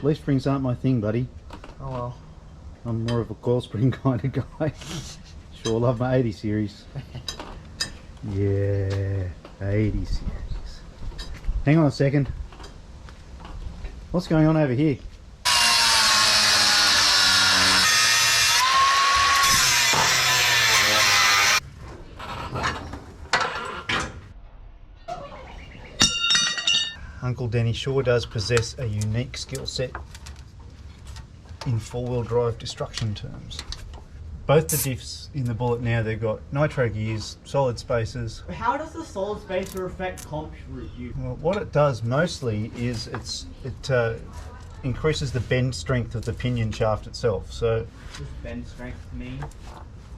Leaf springs aren't my thing, buddy. Oh well. I'm more of a coil spring kind of guy. Sure love my 80 series. Yeah, 80 series. Hang on a second. What's going on over here? Uncle Denny sure does possess a unique skill set in four-wheel drive destruction terms. Both the diffs in the Bullet now, they've got nitro gears, solid spacers. How does the solid spacer affect comp review? Well, what it does mostly is it increases the bend strength of the pinion shaft itself. So, What does bend strength mean?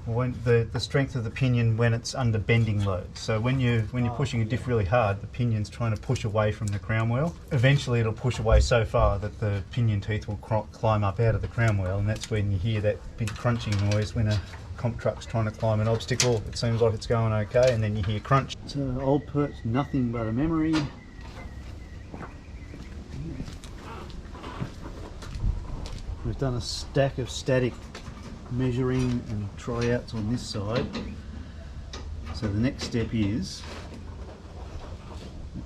when the strength of the pinion when it's under bending load. So when you're pushing a diff really hard, the pinion's trying to push away from the crown wheel. Eventually it'll push away so far that the pinion teeth will climb up out of the crown wheel, and that's when you hear that big crunching noise when a comp truck's trying to climb an obstacle. It seems like it's going okay, and then you hear crunch. So old Pert's nothing but a memory. We've done a stack of static measuring and tryouts on this side. So the next step is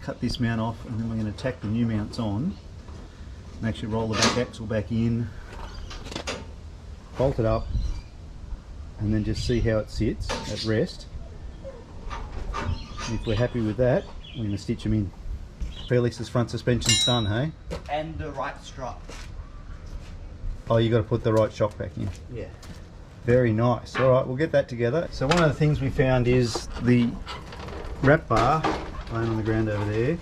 cut this mount off, and then we're going to tack the new mounts on and actually roll the back axle back in, bolt it up, and then just see how it sits at rest. And if we're happy with that, we're going to stitch them in. Felix's front suspension's done, hey? And the right strut. Oh, you got to put the right shock back in. Yeah. Very nice. All right, we'll get that together. So one of the things we found is the wrap bar laying on the ground over there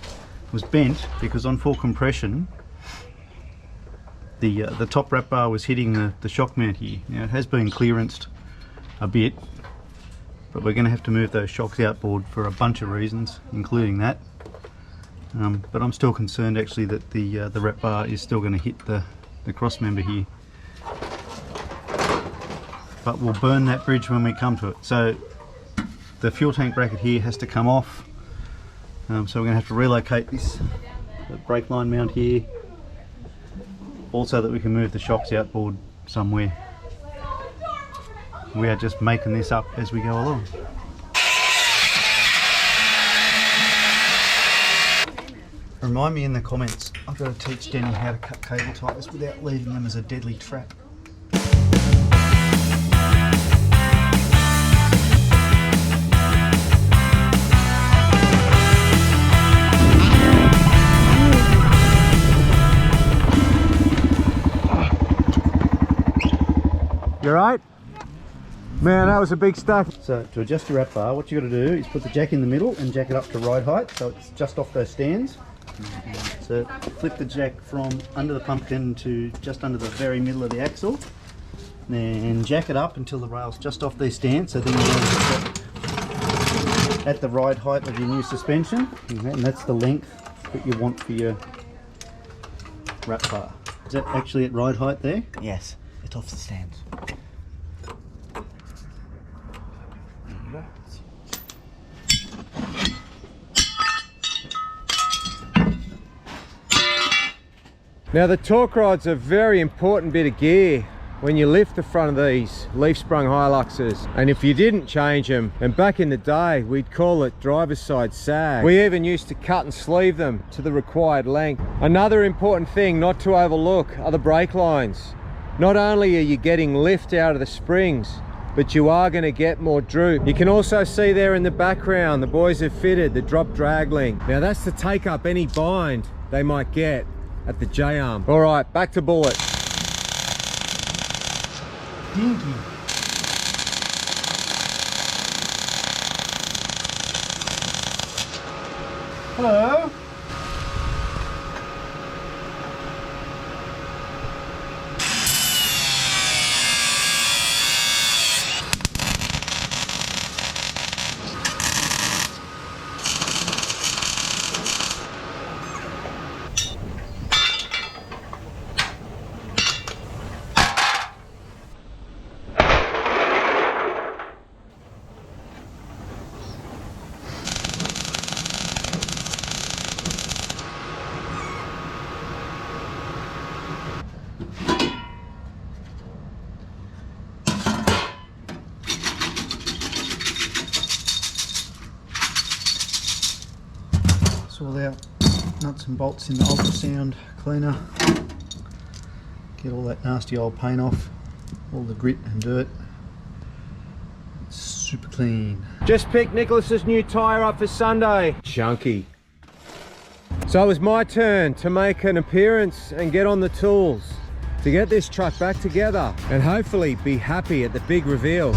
was bent because on full compression the top wrap bar was hitting the shock mount here. Now it has been clearanced a bit, but we're going to have to move those shocks outboard for a bunch of reasons, including that. But I'm still concerned actually that the wrap bar is still going to hit the cross member here. But we'll burn that bridge when we come to it. So the fuel tank bracket here has to come off. So we're going to have to relocate the brake line mount here, also that we can move the shocks outboard somewhere. We are just making this up as we go along. Remind me in the comments, I've got to teach Denny how to cut cable ties without leaving them as a deadly trap. You alright? Man, that was a big stack. So to adjust your wrap bar, what you got to do is put the jack in the middle and jack it up to ride height, so it's just off those stands. So flip the jack from under the pumpkin to just under the very middle of the axle, then jack it up until the rail's just off these stands, so then you're at the ride height of your new suspension, and that's the length that you want for your wrap bar. Is that actually at ride height there? Yes, it's off the stands. Now the torque rod's a very important bit of gear when you lift the front of these leaf sprung Hiluxes, and if you didn't change them, and back in the day we'd call it driver's side sag. We even used to cut and sleeve them to the required length. Another important thing not to overlook are the brake lines. Not only are you getting lift out of the springs, but you are going to get more droop. You can also see there in the background the boys have fitted the drop drag link. Now that's to take up any bind they might get at the J-arm. All right, back to Bullet. Dinky. Hello. all our nuts and bolts in the ultrasound cleaner. Get all that nasty old paint off, all the grit and dirt. It's super clean. Just picked Nicholas's new tyre up for Sunday. Chunky. So it was my turn to make an appearance and get on the tools to get this truck back together and hopefully be happy at the big reveal.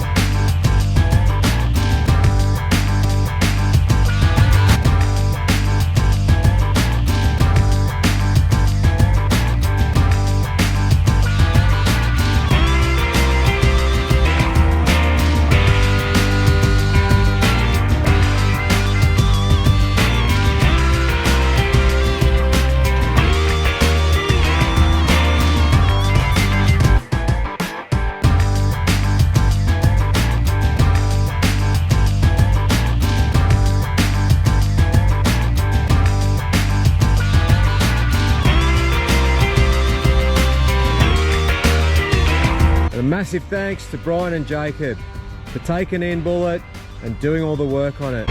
A massive thanks to Brian and Jacob for taking in Bullet and doing all the work on it.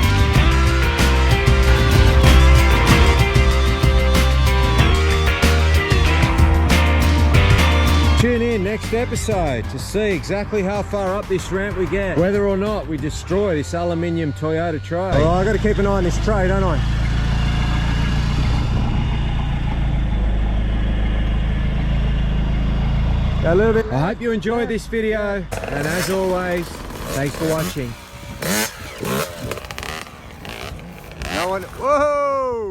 Tune in next episode to see exactly how far up this ramp we get, whether or not we destroy this aluminium Toyota tray. Oh, I got to keep an eye on this tray, don't I? A little bit. I hope you enjoyed this video, and as always, thanks for watching. No one. Whoa!